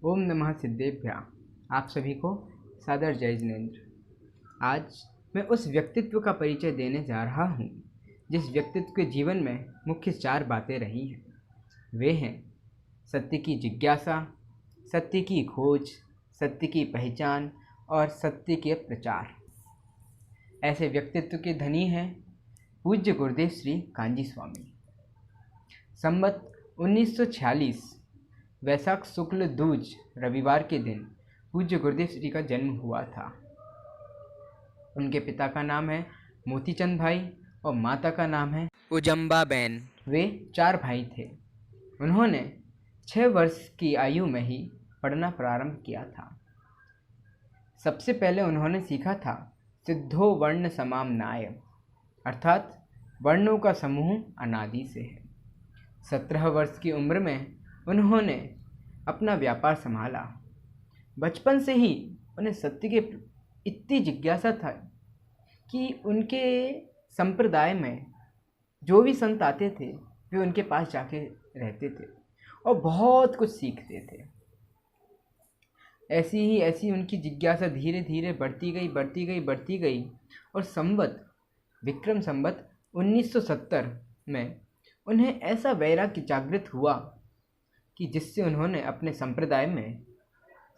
ओम नमः सिद्धेभ्या। आप सभी को सादर जय जिनेन्द्र। आज मैं उस व्यक्तित्व का परिचय देने जा रहा हूँ जिस व्यक्तित्व के जीवन में मुख्य 4 बातें रही हैं। वे हैं सत्य की जिज्ञासा, सत्य की खोज, सत्य की पहचान और सत्य के प्रचार। ऐसे व्यक्तित्व के धनी हैं पूज्य गुरुदेव श्री कांजी स्वामी। संवत 1946 वैशाख शुक्ल दूज रविवार के दिन पूज्य गुरुदेव श्री का जन्म हुआ था। उनके पिता का नाम है मोतीचंद भाई और माता का नाम है उजम्बा बेन। वे 4 भाई थे। उन्होंने 6 वर्ष की आयु में ही पढ़ना प्रारंभ किया था। सबसे पहले उन्होंने सीखा था सिद्धो वर्ण समाम नाय, अर्थात वर्णों का समूह अनादि से है। 17 वर्ष की उम्र में उन्होंने अपना व्यापार संभाला। बचपन से ही उन्हें सत्य के इतनी जिज्ञासा था कि उनके संप्रदाय में जो भी संत आते थे वे उनके पास जाके रहते थे और बहुत कुछ सीखते थे। ऐसी उनकी जिज्ञासा धीरे धीरे बढ़ती गई और विक्रम संवत 1970 में उन्हें ऐसा वैराग्य जागृत हुआ कि जिससे उन्होंने अपने संप्रदाय में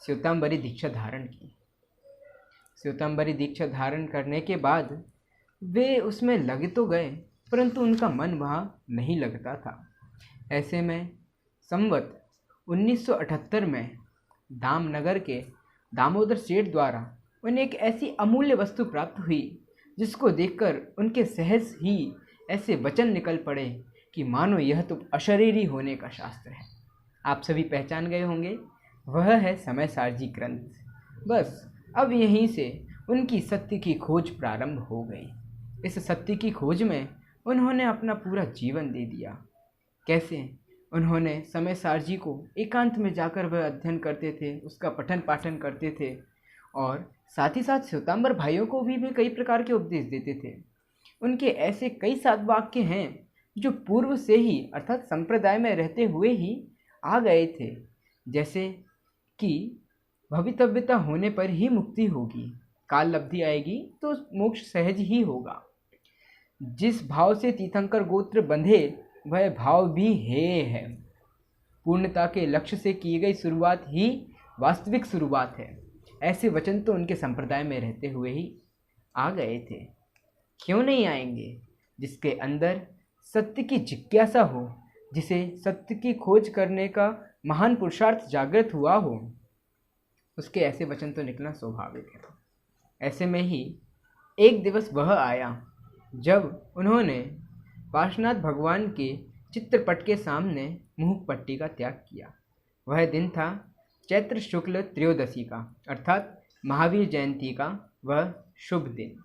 श्वेतांबरी दीक्षा धारण की। श्वेतांबरी दीक्षा धारण करने के बाद वे उसमें लगे तो गए, परंतु उनका मन वहाँ नहीं लगता था। ऐसे में संवत 1978 में दामनगर के दामोदर सेठ द्वारा उन्हें एक ऐसी अमूल्य वस्तु प्राप्त हुई जिसको देखकर उनके सहज ही ऐसे वचन निकल पड़े कि मानो यह तो अशरीरी होने का शास्त्र है। आप सभी पहचान गए होंगे, वह है समय सारजी ग्रंथ। बस अब यहीं से उनकी सत्य की खोज प्रारंभ हो गई। इस सत्य की खोज में उन्होंने अपना पूरा जीवन दे दिया। कैसे? उन्होंने समय सारजी को एकांत में जाकर वह अध्ययन करते थे, उसका पठन पाठन करते थे और साथ ही साथ श्वेतांबर भाइयों को भी कई प्रकार के उपदेश देते थे। उनके ऐसे कई सद्वाक्य हैं जो पूर्व से ही अर्थात संप्रदाय में रहते हुए ही आ गए थे, जैसे कि भवितव्यता होने पर ही मुक्ति होगी, काल लब्धि आएगी तो मोक्ष सहज ही होगा। जिस भाव से तीर्थंकर गोत्र बंधे वह भाव भी है। पूर्णता के लक्ष्य से की गई शुरुआत ही वास्तविक शुरुआत है। ऐसे वचन तो उनके संप्रदाय में रहते हुए ही आ गए थे। क्यों नहीं आएंगे? जिसके अंदर सत्य की जिज्ञासा हो, जिसे सत्य की खोज करने का महान पुरुषार्थ जागृत हुआ हो, उसके ऐसे वचन तो निकलना स्वाभाविक है। ऐसे में ही एक दिवस वह आया जब उन्होंने पार्श्वनाथ भगवान के चित्रपट के सामने मुँह पट्टी का त्याग किया। वह दिन था चैत्र शुक्ल त्रयोदशी का, अर्थात महावीर जयंती का वह शुभ दिन।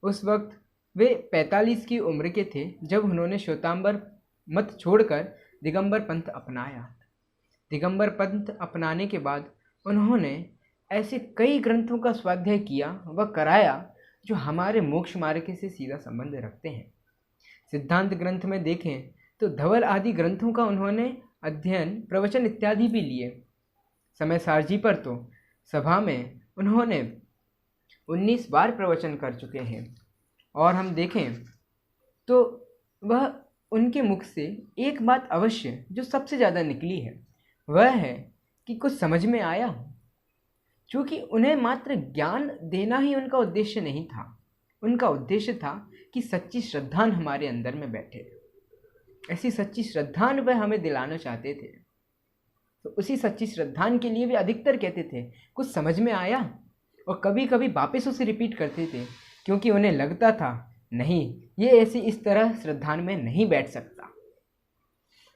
उस वक्त वे 45 की उम्र के थे जब उन्होंने श्वेतांबर मत छोड़कर दिगंबर पंथ अपनाया। दिगंबर पंथ अपनाने के बाद उन्होंने ऐसे कई ग्रंथों का स्वाध्याय किया व कराया जो हमारे मोक्ष मार्ग से सीधा संबंध रखते हैं। सिद्धांत ग्रंथ में देखें तो धवल आदि ग्रंथों का उन्होंने अध्ययन, प्रवचन इत्यादि भी लिए। समय सारजी पर तो सभा में उन्होंने 19 बार प्रवचन कर चुके हैं और हम देखें तो वह उनके मुख से एक बात अवश्य जो सबसे ज़्यादा निकली है वह है कि कुछ समझ में आया। क्योंकि उन्हें मात्र ज्ञान देना ही उनका उद्देश्य नहीं था। उनका उद्देश्य था कि सच्ची श्रद्धान हमारे अंदर में बैठे। ऐसी सच्ची श्रद्धान वह हमें दिलाना चाहते थे। तो उसी सच्ची श्रद्धान के लिए वे अधिकतर कहते थे कुछ समझ में आया, और कभी कभी वापस उसे रिपीट करते थे क्योंकि उन्हें लगता था नहीं, ये ऐसी इस तरह श्रद्धान में नहीं बैठ सकता।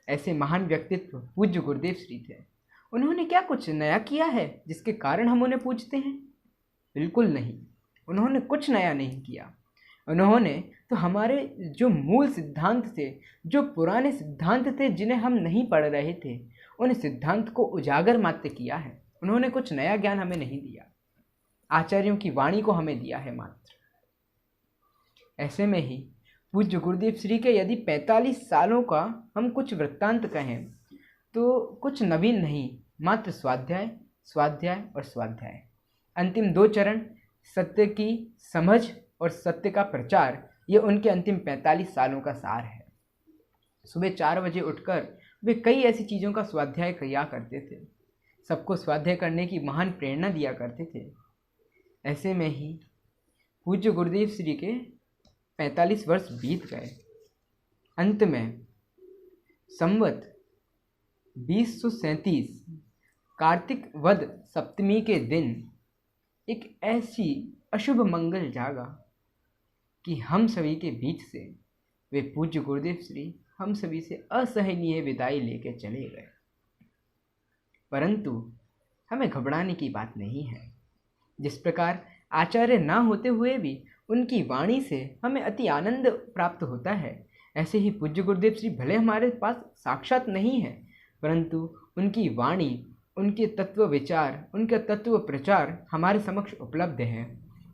ऐसे महान व्यक्तित्व पूज्य गुरुदेव श्री थे। उन्होंने क्या कुछ नया किया है जिसके कारण हम उन्हें पूजते हैं? बिल्कुल नहीं। उन्होंने कुछ नया नहीं किया। उन्होंने तो हमारे जो मूल सिद्धांत थे, जो पुराने सिद्धांत थे जिन्हें हम नहीं पढ़ रहे थे, उन सिद्धांत को उजागर मात्र किया है। उन्होंने कुछ नया ज्ञान हमें नहीं दिया। आचार्यों की वाणी को हमें दिया है मात्र। ऐसे में ही पूज्य गुरुदेव श्री के यदि 45 सालों का हम कुछ वृत्तांत कहें तो कुछ नवीन नहीं, मात्र स्वाध्याय, स्वाध्याय और स्वाध्याय। अंतिम 2 चरण सत्य की समझ और सत्य का प्रचार, ये उनके अंतिम 45 सालों का सार है। सुबह 4 बजे उठकर वे कई ऐसी चीज़ों का स्वाध्याय किया करते थे, सबको स्वाध्याय करने की महान प्रेरणा दिया करते थे। ऐसे में ही पूज्य गुरुदेव श्री के 45 वर्ष बीत गए। अंत में संवत 2037 कार्तिक वद सप्तमी के दिन एक ऐसी अशुभ मंगल जागा कि हम सभी के बीच से वे पूज्य गुरुदेव श्री हम सभी से असहनीय विदाई लेके चले गए। परंतु हमें घबराने की बात नहीं है। जिस प्रकार आचार्य ना होते हुए भी उनकी वाणी से हमें अति आनंद प्राप्त होता है, ऐसे ही पूज्य गुरुदेव श्री भले हमारे पास साक्षात नहीं है, परंतु उनकी वाणी, उनके तत्व विचार, उनका तत्व प्रचार हमारे समक्ष उपलब्ध है।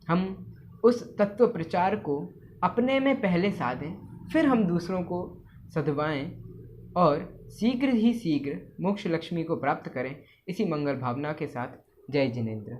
हम उस तत्व प्रचार को अपने में पहले साधें, फिर हम दूसरों को सधवाएं और शीघ्र ही शीघ्र मोक्ष लक्ष्मी को प्राप्त करें। इसी मंगल भावना के साथ जय जिनेंद्र।